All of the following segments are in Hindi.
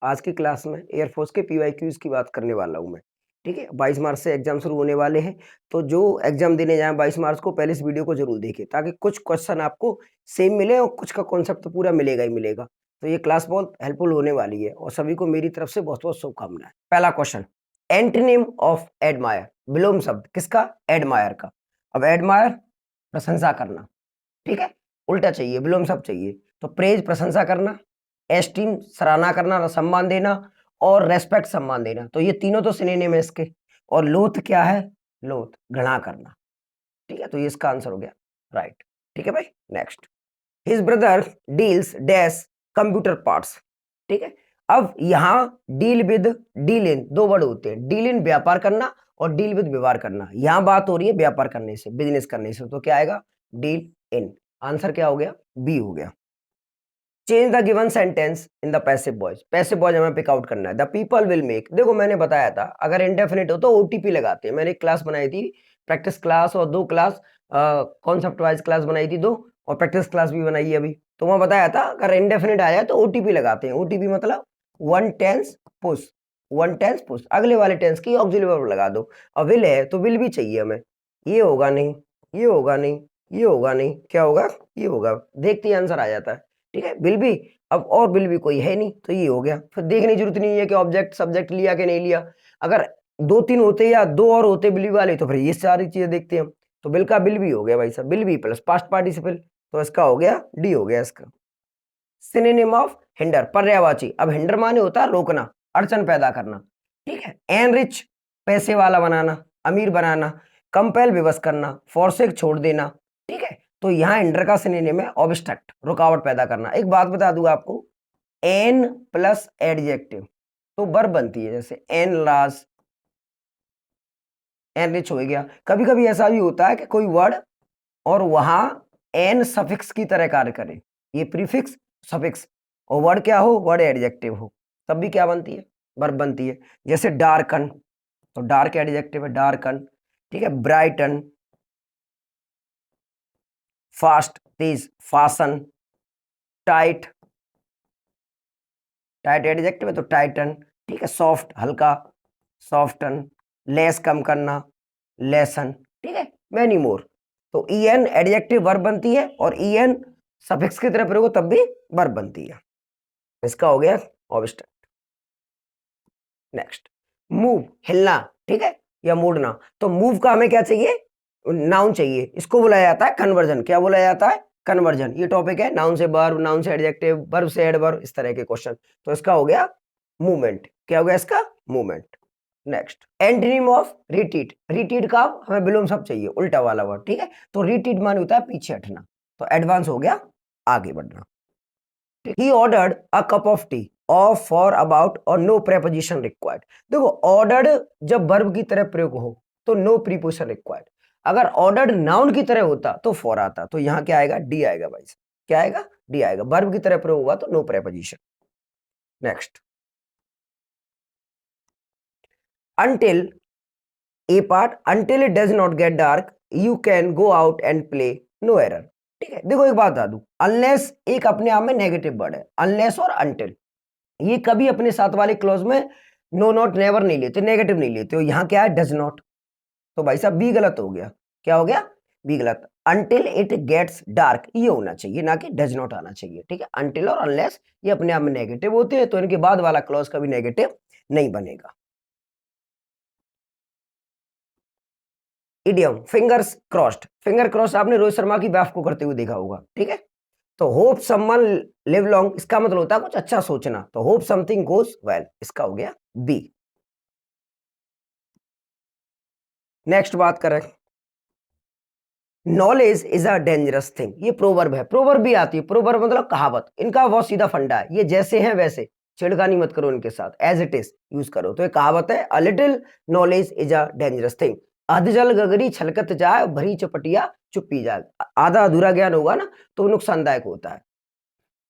आज की क्लास में एयरफोर्स के PYQs की बात करने वाला हूँ मैं। ठीक है, 22 मार्च से एग्जाम शुरू होने वाले हैं, तो जो एग्जाम देने जाए 22 मार्च को पहले इस वीडियो को जरूर देखें, ताकि कुछ क्वेश्चन आपको सेम मिले और कुछ का कॉन्सेप्ट तो पूरा मिलेगा ही मिलेगा। तो ये क्लास बहुत हेल्पफुल होने वाली है और सभी को मेरी तरफ से बहुत बहुत शुभकामनाएं। पहला क्वेश्चन, एंटोनिम ऑफ एडमायर, विलोम शब्द किसका? एडमायर का। अब एडमायर प्रशंसा करना, ठीक है, उल्टा चाहिए, विलोम शब्द चाहिए। तो प्रेज प्रशंसा करना, एस्टीम सराहना करना, सम्मान देना, और रेस्पेक्ट सम्मान देना। तो ये तीनों तो सिनोनिम है इसके। और लोथ क्या है? लोथ घृणा करना। ठीक है, तो ये इसका आंसर हो गया राइट। ठीक है भाई, next, his brother deals dash computer parts. ठीक है, अब यहाँ डील विद, डील इन, दो वर्ड होते हैं। डील इन व्यापार करना और डील विद व्यवहार करना। यहाँ बात हो रही है व्यापार करने से, बिजनेस करने से, तो क्या आएगा? Deal in. आंसर क्या हो गया? बी हो गया। Change the given sentence in the passive voice. Passive voice हमें पिक आउट करना है। द पीपल विल मेक, देखो मैंने बताया था अगर इंडेफिनिट हो तो ओटीपी लगाते हैं। मैंने एक क्लास बनाई थी प्रैक्टिस क्लास, और दो क्लास कॉन्सेप्ट वाइज क्लास बनाई थी दो, और प्रैक्टिस क्लास भी बनाई है अभी। तो वहां बताया था अगर इंडेफिनिट आ जाए तो ओटीपी लगाते हैं। ओटीपी मतलब one tense push, one tense push, अगले वाले टेंस की ऑक्सिलरी वर्ब लगा दो। और विल है तो विल भी चाहिए हमें। ये होगा नहीं, ये होगा नहीं, ये होगा नहीं, क्या होगा? ये होगा। देखते ही आंसर आ जाता है। ठीक है, विल भी, अब और विल भी कोई है नहीं तो ये हो गया। फिर देखने की जरूरत नहीं है कि ऑब्जेक्ट सब्जेक्ट लिया कि नहीं लिया। अगर दो तीन होते या दो और होते बिल वाले तो फिर ये सारी चीजें देखते हैं हम। तो बिल का बिल भी हो गया भाई साहब, बिल भी प्लस पास्ट पार्टिसिपल, तो इसका हो गया डी हो गया इसका। सिनोनिम ऑफ हिंडर, पर्यायवाची। अब हिंडर माने होता है रोकना, अड़चन पैदा करना। ठीक है, एनरिच पैसे वाला बनाना, अमीर बनाना, कंपेल विवश करना, फोर्सेक छोड़ देना। ठीक है, तो यहाँ हिंडर का सिनोनिम है ऑब्स्ट्रक्ट, रुकावट पैदा करना। एक बात बता दूंगा आपको, एन प्लस एडजेक्टिव तो वर्ब बनती है, जैसे एन लार्ज, एन रिच हो गया। कभी कभी ऐसा भी होता है कि कोई वर्ड और वहां एन सफिक्स की तरह कार्य करे, ये प्रीफिक्स सफिक्स, और वर्ड क्या हो? वर्ड एडजेक्टिव हो, तब भी क्या बनती है? वर्ब बनती है। जैसे डार्कन, तो डार्क एडजेक्टिव है, डार्कन। ठीक है, ब्राइटन, फास्ट तेज, फासन, टाइट, टाइट एडजेक्टिव है तो टाइटन। ठीक है, सॉफ्ट हल्का, सॉफ्टन, लेस कम करना, लेसन। ठीक है, मैनी मोर। तो en एडजेक्टिव वर्ब बनती है और en सफिक्स की तरह प्रयोग तब भी वर्ब बनती है। इसका हो गया ऑब्स्ट्रक्ट। नेक्स्ट, मूव हिलना, ठीक है, या मोड़ना। तो मूव का हमें क्या चाहिए? नाउन चाहिए। इसको बुलाया जाता है कन्वर्जन। क्या बुलाया जाता है? कन्वर्जन। ये टॉपिक है नाउन से वर्ब, नाउन से एडजेक्टिव, वर्ब से एडवर्ब, इस तरह के क्वेश्चन। तो इसका हो गया मूवमेंट। क्या हो गया इसका? Movement. Next, antonym of retreat. Retreat का हमें विलोम शब्द चाहिए, उल्टा वाला वर्ड। ठीक है, तो रिट्रीट माने होता है पीछे हटना, तो एडवांस हो गया आगे बढ़ना। He ordered a cup of T, of, for, about और नो प्रेपोजिशन रिक्वायर्ड। देखो ऑर्डर्ड जब वर्ब की तरह प्रयोग हो तो नो प्रीपोजिशन रिक्वायर्ड। अगर ऑर्डर्ड नाउन की तरह होता तो फॉर आता। तो यहाँ क्या आएगा? डी आएगा भाई। क्या आएगा? डी आएगा। वर्ब की तरह प्रयोग हुआ तो no preposition. Next, until A part, until it does not get dark you can go out and play, no error। ठीक है, देखो एक बात बता दूं, अनलेस एक अपने आप में नेगेटिव वर्ड है, अनलेस और until, ये कभी अपने साथ वाले क्लॉज में नो नॉट नेवर नहीं लेते, नेगेटिव नहीं लेते हो। यहाँ क्या है? Does not. तो भाई साहब बी गलत हो गया। क्या हो गया? बी गलत। until it gets dark ये होना चाहिए, ना कि डज नॉट आना चाहिए। ठीक है, until और unless ये अपने आप में नेगेटिव होते हैं, तो इनके बाद वाला क्लॉज कभी नेगेटिव नहीं बनेगा। Idiom, fingers crossed. Finger cross आपने रोहित शर्मा की बैफ को करते हुए देखा होगा। ठीक है, तो होप समवन लिव लॉन्ग, इसका मतलब होता है कुछ अच्छा सोचना, तो होप समथिंग गोज वेल, इसका हो गया बी। नेक्स्ट बात करें, knowledge is a dangerous thing. ये प्रोवर्ब है, प्रोवर्ब भी आती है। प्रोवर्ब मतलब कहावत, इनका बहुत सीधा फंडा है, ये जैसे हैं वैसे, छिड़खानी मत करो इनके साथ, एज इट इज यूज करो। तो ये कहावत है, a little knowledge is a dangerous thing. अध जल गगरी छलकत जाए, भरी चपटिया चुप्पी जाए। आधा अधूरा ज्ञान होगा ना तो नुकसानदायक होता है।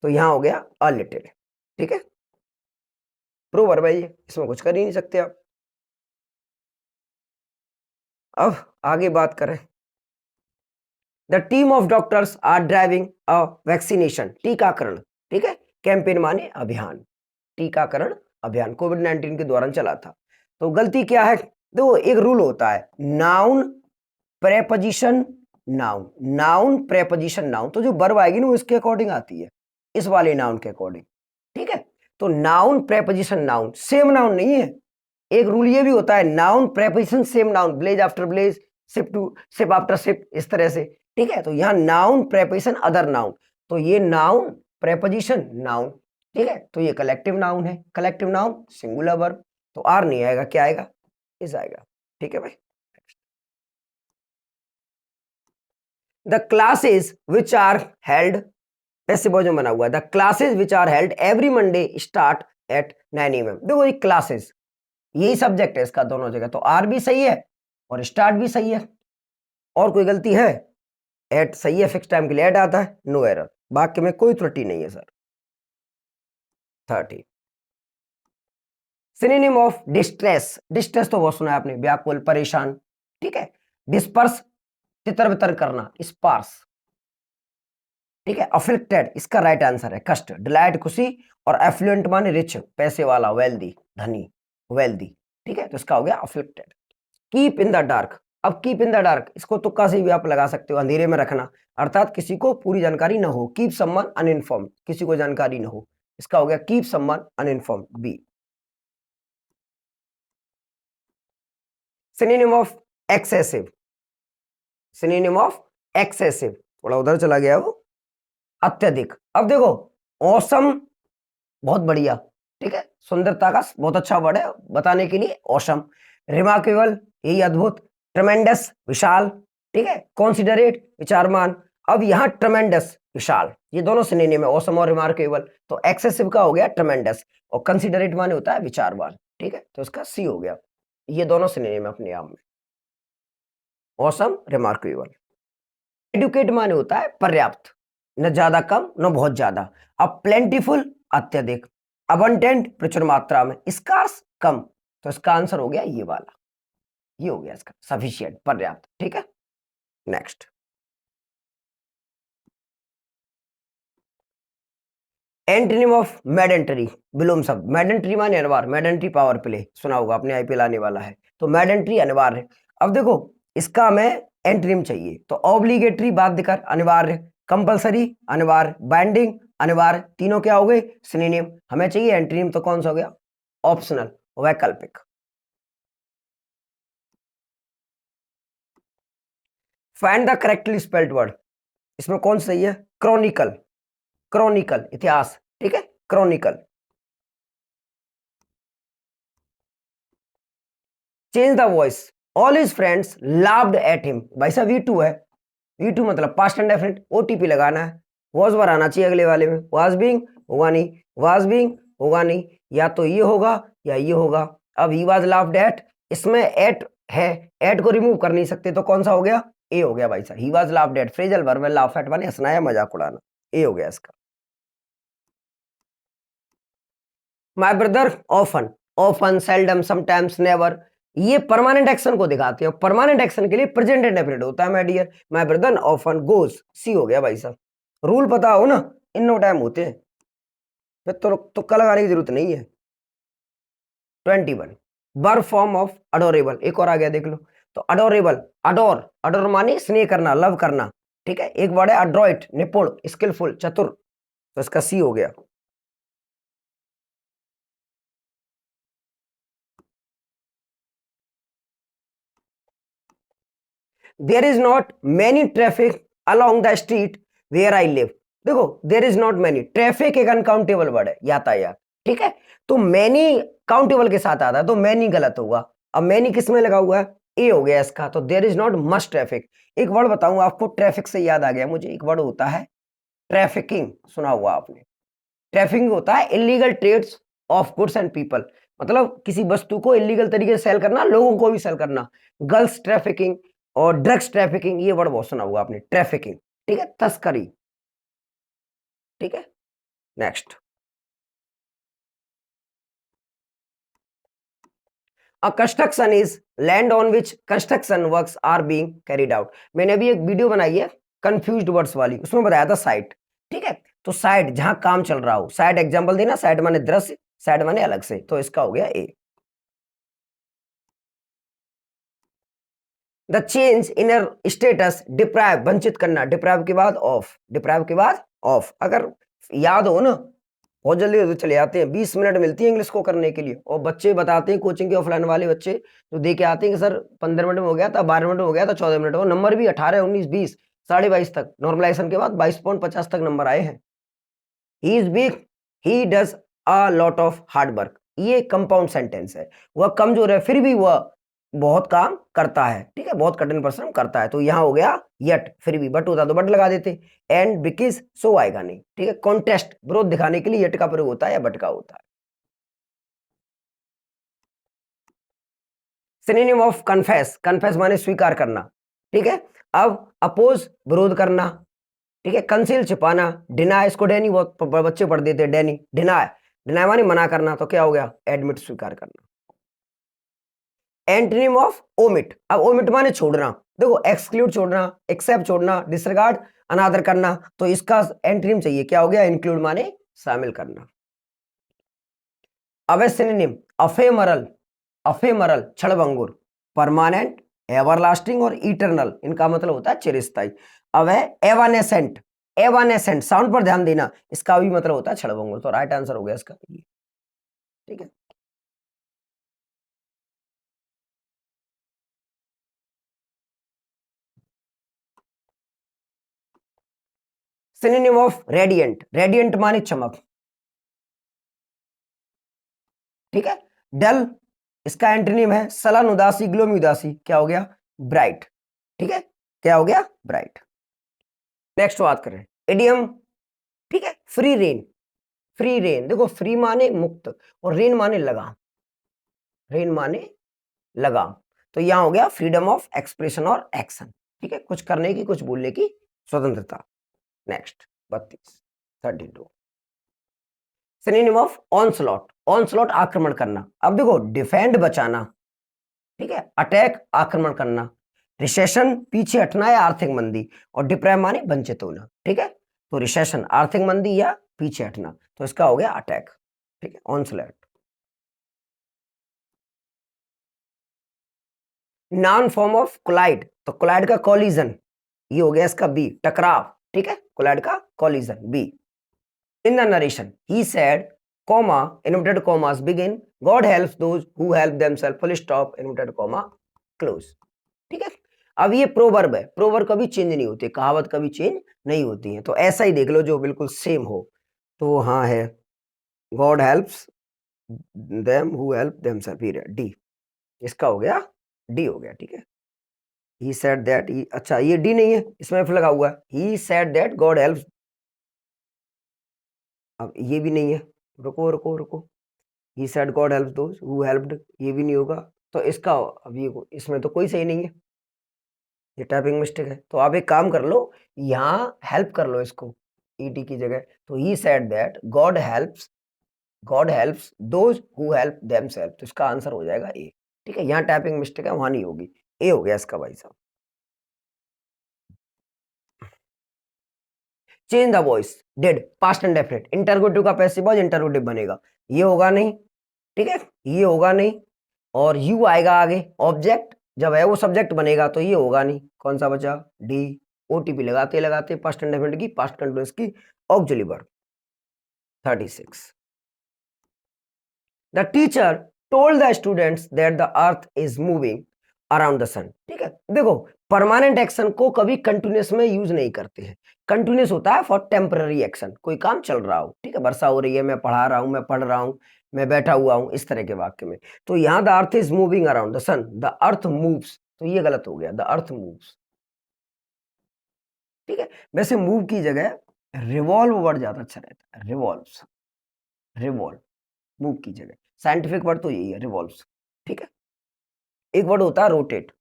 तो यहां हो गया अ लिटिल। ठीक है, प्रोवर्ब है ये, इसमें कुछ कर ही नहीं सकते आप। अब आगे बात करें, the team of doctors are driving a vaccination, टीकाकरण। ठीक है, कैंपेन माने अभियान। टीकाकरण अभियान कोविड-19 के दौरान चला था। तो गलती क्या है? देखो एक रूल होता है noun preposition noun, noun preposition noun, तो जो वर्ब आएगी ना वो इसके अकॉर्डिंग आती है, इस वाले नाउन के अकॉर्डिंग, ठीक है। तो noun preposition noun same noun नहीं है। एक रूल ये भी होता है noun preposition same noun, blaze after blaze, ship to ship after ship, इस तरह से, ठीक है। तो यहाँ नाउन प्रेपोजिशन अदर नाउन, तो ये नाउन प्रेपोजिशन नाउन, ठीक है। तो ये कलेक्टिव नाउन है, कलेक्टिव नाउन सिंगुलर वर्ब, तो आर नहीं आएगा, क्या आएगा? इस आएगा, ठीक है भाई। The classes which are held, passive voice में बना हुआ है, the classes which are held every Monday start at 9 AM। देखो ये क्लासेस यही सब्जेक्ट है इसका दोनों जगह, तो आर भी सही है और स्टार्ट भी सही है। और कोई गलती है? एट सही है, फिक्स टाइम के लिए एट आता है, नो एरर, वाक्य में कोई त्रुटि नहीं है sir. 30 synonym of distress, distress तो बहुत सुना है आपने, व्याकुल परेशान, ठीक है। डिस्पर्स तितर बितर करना, स्पार्स, ठीक है। अफिक्टेड इसका राइट आंसर है कष्ट, डिलाइट खुशी, और एफ्लुएंट माने रिच पैसे वाला, वेल्दी धनी, वेल्दी, ठीक है। तो इसका हो गया अफिक्टेड। कीप इन द डार्क, अब कीप इन द डार्क इसको तुक्का से भी आप लगा सकते हो, अंधेरे में रखना, अर्थात किसी को पूरी जानकारी न हो। कीप समवन अनइन्फॉर्म्ड, किसी को जानकारी न हो, इसका हो गया keep someone uninformed, B. Synonym of excessive, synonym of excessive, थोड़ा उधर चला गया वो, अत्यधिक। अब देखो औसम बहुत बढ़िया, ठीक है, सुंदरता का बहुत अच्छा वर्ड है बताने के लिए, औसम। रिमार्केबल यही अद्भुत, ट्रेमेंडस विशाल, ठीक है, कॉन्सिडरेट विचारमान। अब यहाँ ट्रेमेंडस विशाल ये दोनों सिनोनिम है, औसम और रिमार्केबल, तो एक्सेसिव का हो गया ट्रेमेंडस, और कंसिडरेट माने होता है विचारवान, ठीक है। तो इसका सी हो गया, ये दोनों सिनोनिम है अपने आप में, औसम रिमार्केबल। एडुकेट माने होता है पर्याप्त, न ज्यादा कम न बहुत ज्यादा। अब प्लेंटीफुल अत्यधिक, अबंडेंट प्रचुर मात्रा में, स्कार्स कम, तो इसका आंसर हो गया ये वाला, ये हो गया इसका सफिशिएंट पर्याप्त, ठीक है। नेक्स्ट, एंटोनिम ऑफ मेडेंटरी, विलोम शब्द। मेडेंटरी माने अनिवार्य, मेडेंटरी पावर प्ले सुना होगा आपने, आईपीएल आने वाला है, तो मेडेंटरी अनिवार्य। अब देखो इसका हमें एंटोनिम चाहिए, तो ऑब्लिगेटरी बाध्यकर अनिवार्य, कंपलसरी अनिवार्य, बाइंडिंग अनिवार्य, तीनों क्या हो गए? सिनोनिम। हमें चाहिए एंटोनिम, तो कौन सा हो गया? ऑप्शनल, वैकल्पिक। Find the correctly spelled word, इसमें कौन सही है? क्रॉनिकल, क्रॉनिकल इतिहास, ठीक है, Chronicle. Change the voice, all his friends laughed at him, भाई साहब V2 है, V2 मतलब पास्ट एंड डेफिनेट, ओटीपी लगाना है, वॉज वर आना चाहिए अगले वाले में, वाज बीइंग होगा नहीं, वाज बीइंग होगा नहीं, या तो ये होगा या ये होगा। अब ही वाज लाफ्ड एट, इसमें एट है, एट को रिमूव कर नहीं सकते, तो कौन सा हो गया? ए हो गया भाई साहब, he was laughed eight, phrasal verb है, लाफ एट माने हंसना या मजाक उड़ाना, ए हो गया इसका। My brother often, often, seldom, sometimes, never, ये परमानेंट एक्शन को दिखाते हैं, परमानेंट एक्शन के लिए प्रेजेंट इंडेफिनिट होता है। My dear, my brother often goes, C हो गया भाई साहब। रूल पता हो ना, इन नो टाइम होते हैं, फिर तो तुक्का लगाने की जरूरत नहीं है। 21 वर्ब फॉर्म ऑफ अडोरेबल, एक और आ गया देख लो, तो अडोरेबल, अडोर, अडोर माने स्नेह करना, लव करना, ठीक है। एक वर्ड है अड्रॉइट, निपुण, स्किलफुल, चतुर, तो इसका सी हो गया। There is not many traffic along the street where I live, देखो there is not many, traffic एक अनकाउंटेबल वर्ड है, यातायात, ठीक है, तो मैनी काउंटेबल के साथ आता है, तो मैनी गलत होगा। अब मैनी किस में लगा हुआ है? ए हो गया इसका, तो there is not much traffic. एक वर्ड बताऊंगा आपको, ट्रैफिक से याद आ गया मुझे, एक वर्ड होता है ट्रैफिकिंग, सुना हुआ आपने? ट्रैफिकिंग होता है illegal trades of goods and people, मतलब किसी वस्तु को इलीगल तरीके से सेल करना, लोगों को भी सेल करना। गर्ल्स ट्रैफिकिंग और ड्रग्स ट्रैफिकिंग, ये वर्ड बहुत सुना होगा आपने, ट्रैफिकिंग, ठीक है, तस्करी, ठीक है। Next, a construction is land on which construction works are being carried out. मैंने अभी एक वीडियो बनाई है कंफ्यूज्ड वर्ड्स वाली, उसमें बताया था साइट, ठीक है, तो साइट जहां काम चल रहा हो, साइट एग्जांपल देना, साइट माने दृश्य, सैड माने अलग से, तो इसका हो गया A. The change in status deprive, वंचित करना, डिप्राइव के बाद ऑफ, डिप्राइव के बाद ऑफ। अगर याद हो ना, बहुत जल्दी चले जाते हैं, 20 मिनट मिलती है इंग्लिश को करने के लिए, और बच्चे बताते हैं कोचिंग के ऑफलाइन वाले बच्चे जो दे के आते हैं कि सर 15 मिनट में हो गया था, 12 मिनट में हो गया था, 14 मिनट में, नंबर भी 18, 19, 20, 22.5 तक, नॉर्मलाइजेशन के बाद 22.50 तक नंबर आए हैं। He is weak, he does a lot of hard work, ये कंपाउंड सेंटेंस है। वह कमजोर है फिर भी वह बहुत काम करता है, ठीक है, बहुत कठिन परिश्रम करता है। तो यहां हो गया यट, फिर भी बट होता तो बट लगा देते, एंड बिकॉज सो आएगा नहीं, ठीक है। कॉन्टेस्ट, विरोध दिखाने के लिए यट का प्रयोग होता है या बट का होता है। सिनोनिम ऑफ कन्फेस, कन्फेस माने स्वीकार करना, ठीक है। अब अपोज, विरोध करना, ठीक है। कंसील, छिपाना। डिनाय, इसको डैनी बहुत बच्चे पढ़ देते हैं, डैनी, डिनाय, डिनाय माने मना करना, तो क्या हो गया एडमिट, स्वीकार करना। एंटोनिम ऑफ ओमिट, अब ओमिट माने छोड़ना, देखो एक्सक्लूड छोड़ना, एक्सेप्ट छोड़ना, डिसरिगार्ड अनादर करना, तो इसका एंटोनिम चाहिए, क्या हो गया इंक्लूड माने शामिल करना। अब सिनोनिम अफेमरल, अफेमरल क्षणभंगुर, परमानेंट, एवरलास्टिंग और इटरनल, इनका मतलब होता है चिरस्थायी। अब है एवानेसेंट, एवानेसेंट साउंड पर ध्यान देना, इसका भी मतलब होता है क्षणभंगुर, तो राइट आंसर हो गया इसका, ठीक है। सिनोनिम ऑफ रेडिएंट, रेडिएंट माने चमक, ठीक है। डल, इसका एंटोनिम है सलन, उदासी, ग्लोमी, उदासी, क्या हो गया ब्राइट, ठीक है, क्या हो गया ब्राइट। नेक्स्ट बात करें इडियम, ठीक है। फ्री रेन, फ्री रेन, देखो फ्री माने मुक्त और रेन माने लगाम, रेन माने लगाम, तो यहां हो गया फ्रीडम ऑफ एक्सप्रेशन और एक्शन, ठीक है, कुछ करने की कुछ बोलने की स्वतंत्रता। Next 32, 32 synonym of onslaught, onslaught आक्रमण करना। अब देखो डिफेंड बचाना, ठीक है, अटैक आक्रमण करना, रिसेशन पीछे हटना या आर्थिक मंदी, और डिप्राइव माने वंचित होना, ठीक है। तो रिसेशन आर्थिक मंदी या पीछे हटना, तो इसका हो गया अटैक, ठीक है, onslaught. Noun form of collide, तो कोलाइड का कॉलिजन, ये हो गया इसका बी, टकराव, ठीक है, कोलाइड का collision B. In the narration he said, comma, inverted commas begin, God helps those who help themselves, full stop, inverted comma close, ठीक है। अब ये प्रोवर्ब है, प्रोवर्ब कभी चेंज नहीं होती, कहावत कभी चेंज नहीं होती है, तो ऐसा ही देख लो जो बिल्कुल सेम हो। तो हाँ है God helps them who help themself, D, इसका हो गया डी हो गया, ठीक है। ही सेड दैट, अच्छा ये डी नहीं है, इसमें एफ लगा हुआ है, ही सेड दैट गॉड हेल्प्स, अब ये भी नहीं है, रुको रुको रुको, he said God helps those who helped, ये भी नहीं होगा, तो इसका अब ये इसमें तो कोई सही नहीं है, ये टाइपिंग मिस्टेक है। तो आप एक काम कर लो, यहाँ हेल्प कर लो इसको ईडी की जगह, तो he said that God helps those who help themself, तो इसका आंसर हो जाएगा ए, ठीक है। यहाँ टाइपिंग मिस्टेक है, वहां नहीं होगी, ए हो गया इसका भाई साहब। Change the voice, did past and definite, interrogative का पैसिव वॉइस इंटरोगेटिव बनेगा, ये होगा नहीं, ठीक है, ये होगा नहीं, और यू आएगा आगे, ऑब्जेक्ट जब है वो सब्जेक्ट बनेगा, तो ये होगा नहीं, कौन सा बचा डी, ओटीपी लगाते लगाते पास्ट इंडेफिनिट की, पास्ट कंटिन्यूअस की auxiliary verb. 36 the teacher told the students that the earth is moving around the sun, ठीक है। देखो परमानेंट एक्शन को कभी कंटिन्यूअस में यूज नहीं करते हैं, कंटिन्यूअस होता है फॉर टेम्पररी एक्शन, कोई काम चल रहा हो, ठीक है, वर्षा हो रही है, मैं पढ़ा रहा हूं, मैं पढ़ रहा हूं, मैं बैठा हुआ हूं, इस तरह के वाक्य में। तो यहां the earth is moving around the sun, the earth moves, तो ये गलत हो गया, द अर्थ मूव्स, ठीक है। वैसे मूव की जगह रिवॉल्व वर्ड ज्यादा अच्छा रहता है, रिवॉल्व्स, रिवॉल्व, मूव की जगह साइंटिफिक वर्ड तो यही है रिवॉल्व्स, ठीक है। एक वर्ड होता है रोटेट,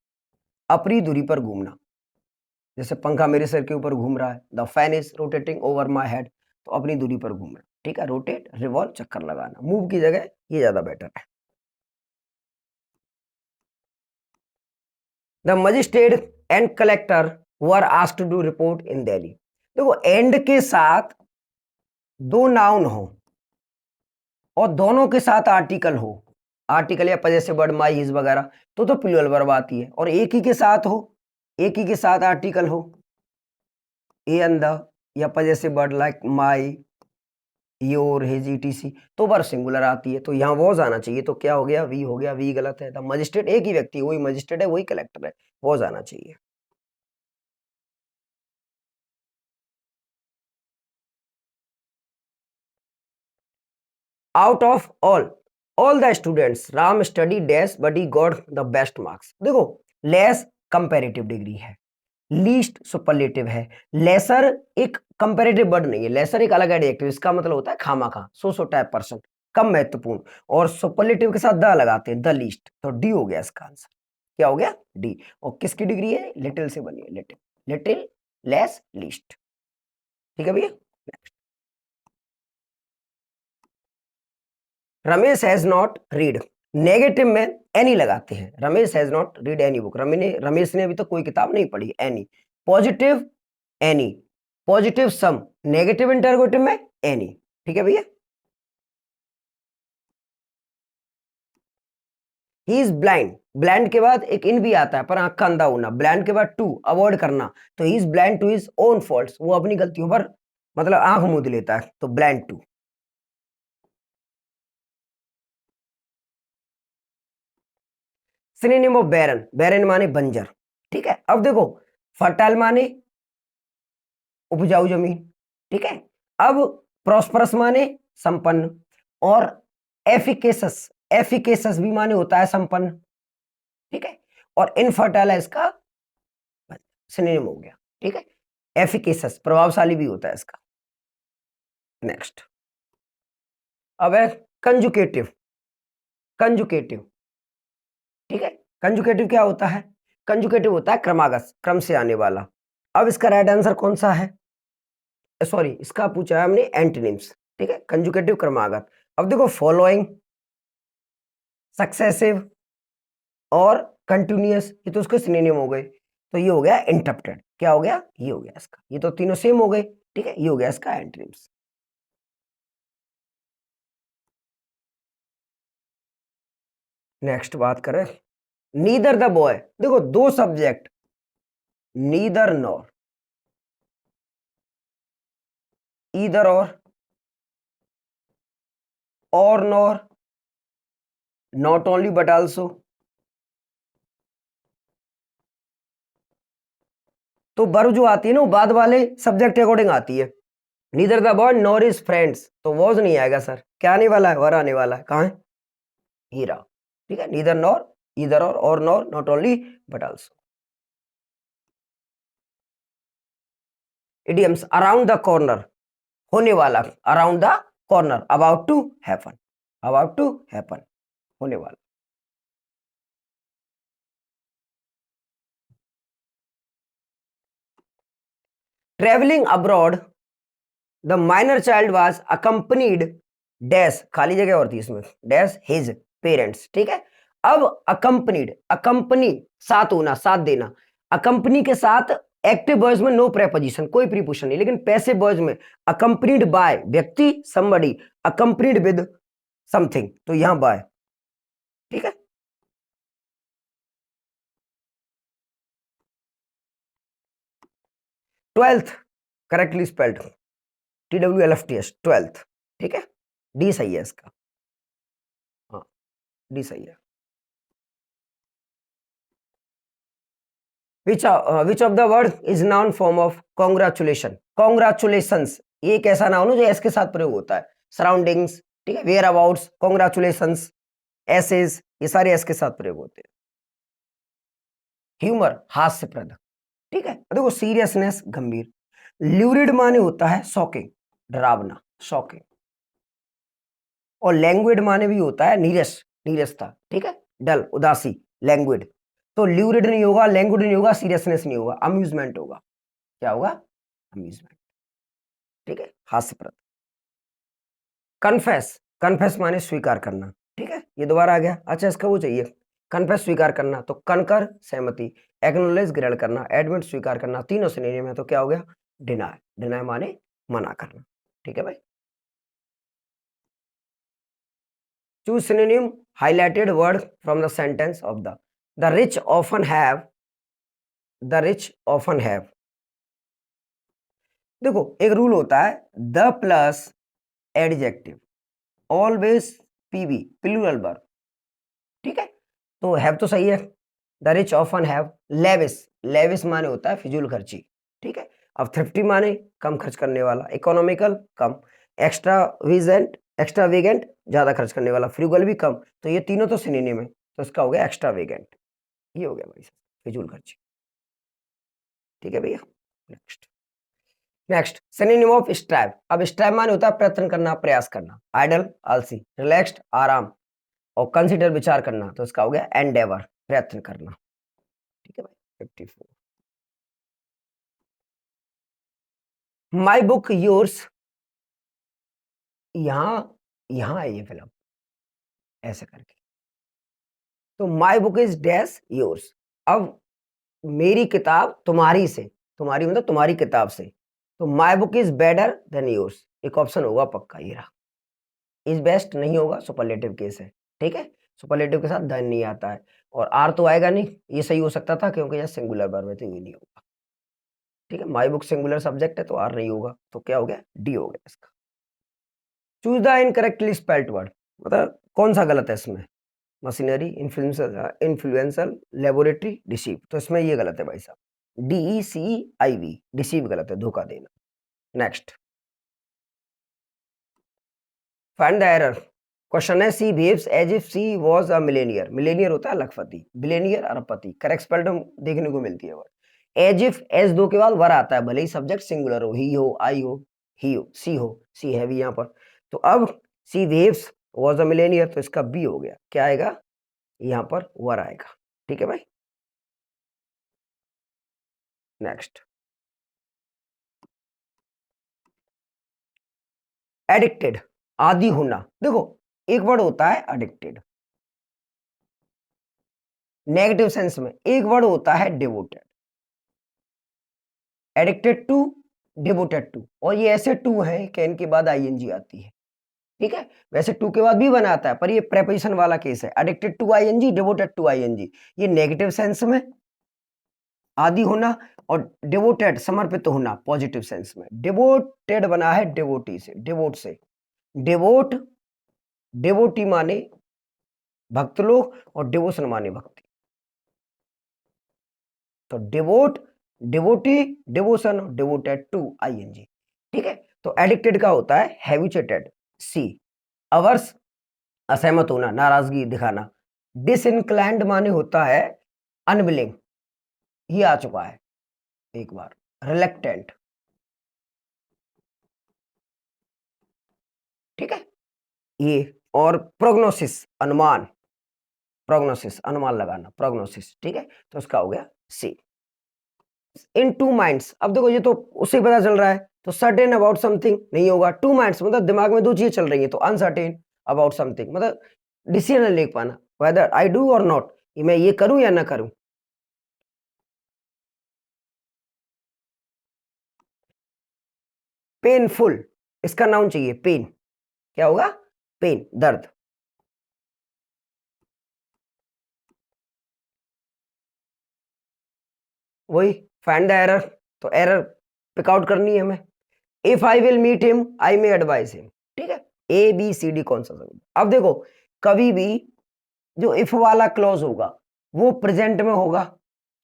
अपनी दूरी पर घूमना, जैसे पंखा मेरे सर के ऊपर घूम रहा है, the fan is rotating over my head, तो अपनी दूरी पर घूम रहा है, ठीक है, रोटेट रिवॉल्व चक्कर लगाना, मूव की जगह ये ज्यादा बेटर है। The magistrate and collector were asked to do report in Delhi, देखो एंड के साथ दो नाउन हो और दोनों के साथ आर्टिकल हो, आर्टिकल या पजेसिव वर्ड माई हिज वगैरह, तो प्लूरल वर्ब आती है। और एक ही के साथ हो, एक ही के साथ आर्टिकल हो, ए एंड द या possessive word like my, your, his, etc, तो वर्ब सिंगुलर आती है। तो यहाँ वॉज आना चाहिए, तो क्या हो गया, वी हो गया, वी गलत है। द मजिस्ट्रेट एक ही व्यक्ति, वही मजिस्ट्रेट है, वही कलेक्टर है, वॉज आना चाहिए। Out of all the students Ram study dash but he got the best marks. देखो लेस कंपैरेटिव डिग्री है, लीस्ट सुपरलेटिव है, लेसर एक कंपैरेटिव वर्ड नहीं है, लेसर एक अलग एडजेक्टिव, इसका मतलब होता है खामाखा, सो टाइप पर्सन, कम महत्वपूर्ण, और सुपरलेटिव के साथ द लगाते हैं, द लीस्ट, तो डी हो गया इसका आंसर। क्या हो गया, डी। और किसकी डिग्री है, लिटिल से बनी है, लिटिल, लिटिल, लेस, लीस्ट। ठीक है भैया। Ramesh has not read, negative में एनी लगाते हैं, Ramesh has not read any book, Ramesh ने अभी तक कोई किताब नहीं पढ़ी, एनी। पॉजिटिव एनी, पॉजिटिव सम, नेगेटिव इंटरोगेटिव में एनी। ठीक है भैया। ही इज ब्लाइंड, ब्लाइंड के बाद एक इन भी आता है, पर आंख का अंधा होना, ब्लाइंड के बाद टू अवॉइड करना, तो he is blind to his own faults, वो अपनी गलतियों पर मतलब आंख मूंद लेता है, तो ब्लाइंड टू। सिनोनिम ऑफ बैरन, बैरन माने बंजर। ठीक है, अब देखो फर्टाइल माने उपजाऊ जमीन। ठीक है, अब प्रॉस्परस माने संपन्न, और एफिकेसस, एफिकेसस भी माने होता है संपन्न। ठीक है, और इनफर्टाइल है इसका सिनोनिम हो गया। ठीक है, एफिकेसस प्रभावशाली भी होता है इसका। नेक्स्ट अब है कंजुकेटिव, कंजुकेटिव। ठीक है, कंजुकेटिव क्या होता है, कंजुकेटिव होता है क्रमागत, क्रम से आने वाला। अब इसका राइट आंसर कौन सा है, सॉरी इसका पूछा है हमने एंटोनिम्स। ठीक है, कंजुकेटिव क्रमागत। अब देखो फॉलोइंग, सक्सेसिव और कंटिन्यूअस, ये तो उसके सिनोनिम हो गए, तो ये हो गया इंटरप्टेड। क्या हो गया, ये हो गया इसका, ये तो तीनों सेम हो गए। ठीक है, ये हो गया इसका एंटोनिम्स। नेक्स्ट बात करें नीदर द बॉय, देखो दो सब्जेक्ट, नीदर नॉर, ईदर और nor, not only but also. तो वर्ब जो आती है ना वो बाद वाले सब्जेक्ट के अकॉर्डिंग आती है। Neither the boy nor is friends, तो वॉज नहीं आएगा सर, क्या आने वाला है, वर आने वाला है, कहाँ है, हीरा। ठीक है, नीदर नॉर, ईदर और nor, not only but also. Idioms around the corner, होने वाला, around the corner, about to happen, about to happen, होने वाला। Travelling abroad the minor child was accompanied dash, खाली जगह और थी इसमें, डैश हिज पेरेंट्स। ठीक है, अब अकम्पनीड, अकम्पनी साथ होना, साथ देना, अकम्पनी के साथ एक्टिव वॉइस में नो प्रेपोजिशन, कोई प्रीपोजिशन नहीं, लेकिन पैसिव वॉइस में अकम्पनीड बाय व्यक्ति समबडी, अकम्पनीड विद समथिंग, तो यहां बाय। ठीक है, twelfth correctly spelled, TWELFTH, twelfth. ठीक है, डी सही है इसका, हाँ डी सही है। Which of the word is noun form of congratulation, congratulations, ये एक ऐसा नाउन है जो एस के साथ प्रयोग होता है। सराउंडिंग्स, ठीक है, वेयर अबाउट्स, कॉन्ग्रेचुलेशंस, एसेज, ये सारे एस के साथ प्रयोग होते हैं। ह्यूमर हास्यप्रद। ठीक है, देखो सीरियसनेस गंभीर, ल्यूरिड माने होता है शॉकिंग, डरावना, शॉकिंग, और लैंग्वेड माने भी होता है नीरस, नीरसता। ठीक है, डल, उदासी, लैंग्वेड, तो ल्यूरिड नहीं होगा, लैंग्वेड नहीं होगा, सीरियसनेस नहीं होगा, अम्यूजमेंट होगा। क्या होगा, अम्यूजमेंट। ठीक है, हास्यप्रद। कन्फेस, कन्फेस माने स्वीकार करना। ठीक है, ये दोबारा आ गया, अच्छा इसका वो चाहिए, कन्फेस स्वीकार करना, तो कनकर सहमति, एक्नोलेज ग्रहण करना, एडमिट स्वीकार करना, तीनों सिनोनिम है, तो क्या हो गया, डिनाय, डिनाय माने मना करना। ठीक है भाई। Choose synonym highlighted word from the sentence of the rich often have, the rich often have. देखो एक रूल होता है, the plus adjective always PV plural verb, ठीक है। तो हैव तो सही है, द रिच ऑफन हैव। लेविस, लेविस माने होता है फिजूल खर्ची, ठीक है। अब थ्रिफ्टी माने कम खर्च करने वाला, इकोनॉमिकल कम, एक्स्ट्रावेगेंट, एक्स्ट्रावेगेंट ज्यादा खर्च करने वाला, फ्रूगल भी कम। तो ये तीनों तो सिनोनिम है, तो इसका हो गया एक्स्ट्रावेगेंट, ये हो गया भाई फिजूल खर्ची, ठीक है भैया। Next, next synonym of strive. अब स्ट्राइव माने होता है प्रयत्न करना, प्रयास करना, आइडल आलसी, रिलैक्स्ड आराम, और कंसिडर विचार करना, तो इसका हो गया एंडेवर प्रयत्न करना, ठीक है भाई। 54 माई बुक योर्स, यहां है ये फिल्म ऐसे करके, तो my book is dash yours. अब मेरी किताब तुम्हारी से, तुम्हारी मतलब तुम्हारी किताब से, तो my book is better than yours, एक ऑप्शन होगा पक्का ये रहा। इज बेस्ट नहीं होगा, सुपरलेटिव केस है, ठीक है। सुपरलेटिव के साथ देन नहीं आता है, और आर तो आएगा नहीं, ये सही हो सकता था क्योंकि यह सिंगुलर वर्ब है, तो ये नहीं होगा, ठीक है। माई बुक सिंगुलर सब्जेक्ट है तो आर नहीं होगा, तो क्या हो गया, डी हो गया इसका। Choose the incorrectly spelled word, मतलब कौन सा गलत है इसमें, मशीनरी, इन्फ्लुएंसल, लेबोरेटरी, डिसीव, तो इसमें ये गलत है भाई साहब, DECIV, डिसीव गलत है, धोखा देना। Next, find the error. Question है she behaves as if she was a millionaire, millionaire होता है लखपति, बिलेनियर अरबपति, करेक्ट स्पेल्ड देखने को मिलती है वर्ड। एज इफ, एज दो के बाद वर आता है, भले ही सब्जेक्ट सिंगुलर हो, ही हो, आई हो, ही हो, सी है भी यहाँ पर। तो अब सी बिहेव्स वाज अ मिलेनियर, तो इसका बी हो गया, क्या आएगा यहाँ पर, वर आएगा, ठीक है भाई। नेक्स्ट, एडिक्टेड, आदि होना। देखो एक वर्ड होता है एडिक्टेड नेगेटिव सेंस में, एक वर्ड होता है devoted, addicted to, devoted to, और ये ऐसे टू हैं कि इनके बाद आईएनजी आती है, ठीक है। वैसे टू के बाद भी बनाता है, पर ये प्रेपोजिशन वाला केस है, addicted to ING, devoted to ING, ये नेगेटिव सेंस में आदि होना, और डिवोटेड समर्पित होना पॉजिटिव सेंस में। डिवोटेड बना है डिवोटी से, डिवोट से, डिवोट, डिवोटी माने भक्त लोग, और डिवोशन माने भक्ति, तो devote, devotee, devotion, devoted to ING, ठीक है। तो एडिक्टेड का होता है हैबिचुएटेड, सी। अवर्स, असहमत होना, नाराजगी दिखाना। डिसइंक्लाइंड माने होता है अनविलिंग, ये आ चुका है एक बार। रिलेक्टेंट, ठीक है ये। और प्रोग्नोसिस, अनुमान, प्रोग्नोसिस अनुमान लगाना, प्रोग्नोसिस, ठीक है। तो उसका हो गया सी। इन टू माइंड्स, अब देखो ये तो उससे पता चल रहा है, तो सर्टेन अबाउट समथिंग नहीं होगा, टू माइंड्स मतलब दिमाग में दो चीजें चल रही है, तो अनसर्टेन अबाउट समथिंग मतलब डिसीजन नहीं ले पाना, वेदर आई डू और नॉट, मैं ये करूं या ना करूं। पेनफुल, इसका नाउन चाहिए, पेन, क्या होगा, पेन, दर्द। वही फाइंड द एरर, तो एरर पिक आउट करनी है हमें। If I will meet him I may advice him, ठीक है। ABCD कौन सा शब्द, अब देखो कभी भी जो इफ वाला क्लॉज होगा वो प्रेजेंट में होगा,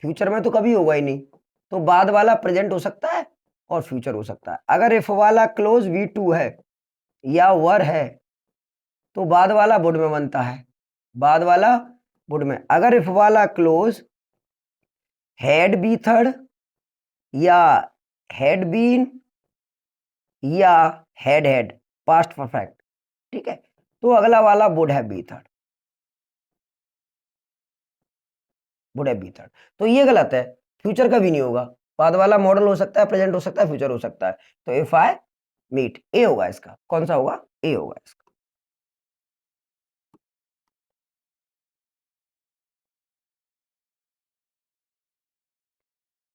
फ्यूचर में तो कभी होगा ही नहीं, तो बाद वाला प्रेजेंट हो सकता है और फ्यूचर हो सकता है। अगर इफ वाला क्लोज V2 है या वर है, तो बाद वाला वुड में बनता है, बाद वाला वुड में। अगर इफ वाला क्लोज हैड बी थर्ड या हैड बीन या हैड पास्ट परफेक्ट, ठीक है, तो अगला वाला would have B third, would have B third, तो ये गलत है, फ्यूचर का भी नहीं होगा, बाद वाला मॉडल हो सकता है, प्रेजेंट हो सकता है, फ्यूचर हो सकता है। तो इफ आई मीट, ए होगा इसका, कौन सा होगा, ए होगा इसका।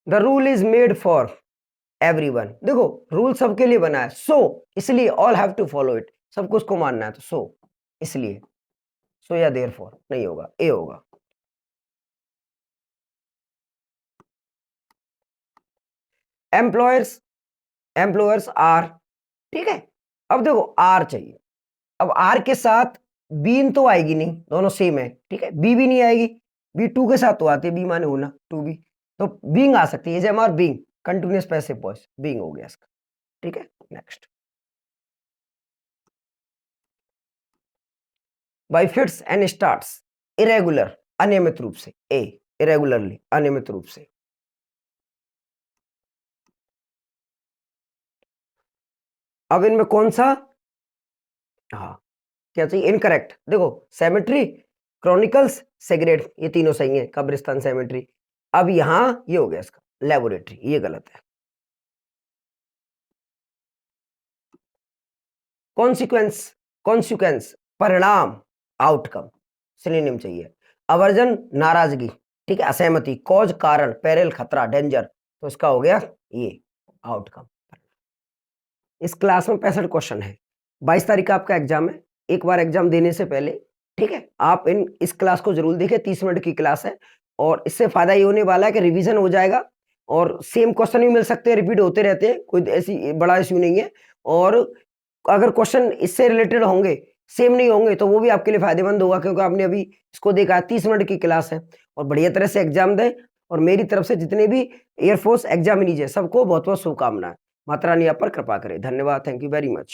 The rule is made for everyone, देखो रूल सबके लिए बना है, सो इसलिए all have to follow it, सबको उसको मानना है, तो सो इसलिए सो या देयरफॉर नहीं होगा, ए होगा। एम्प्लॉयर्स, एम्प्लॉयर्स आर, ठीक है। अब देखो आर चाहिए, अब आर के साथ बीन तो आएगी नहीं, दोनों सेम है, ठीक है। बी भी नहीं आएगी, बी टू के साथ तो आती है, बी माने होना, टू बी, तो बीइंग आ सकती है, am are being, continuous passive voice, being हो गया इसका, ठीक है। Next, by fits and starts, irregular, अनियमित रूप से, ए, इरेगुलरली, अनियमित रूप से। अब इनमें कौन सा, हाँ क्या चाहिए, इनकरेक्ट, देखो सेमेट्री, क्रॉनिकल्स, सेग्रेट, ये तीनों सही है, कब्रिस्तान सेमेट्री। अब यहां ये हो गया इसका लेबोरेटरी, ये गलत है। कॉन्सिक्वेंस, कॉन्सिक्वेंस परिणाम, आउटकम, सिनोनिम चाहिए। अवर्जन नाराजगी, ठीक है, असहमति, कॉज कारण, पेरिल खतरा, डेंजर, तो इसका हो गया ये आउटकम। इस क्लास में 65 क्वेश्चन है, 22 तारीख का आपका एग्जाम है। एक बार एग्जाम देने से पहले, ठीक है, आप इस क्लास को जरूर देखें, 30 मिनट की क्लास है, और इससे फायदा ये होने वाला है कि रिवीजन हो जाएगा और सेम क्वेश्चन भी मिल सकते हैं, रिपीट होते रहते हैं, कोई ऐसी बड़ा इश्यू नहीं है। और अगर क्वेश्चन इससे रिलेटेड होंगे, सेम नहीं होंगे, तो वो भी आपके लिए फायदेमंद होगा, क्योंकि आपने अभी इसको देखा, 30 मिनट की क्लास है, और बढ़िया तरह से एग्जाम दें। और मेरी तरफ से जितने भी एयरफोर्स एग्जामिनीज है, सबको बहुत बहुत शुभकामनाएं। माता रानी आप पर कृपा करे। धन्यवाद, थैंक यू वेरी मच।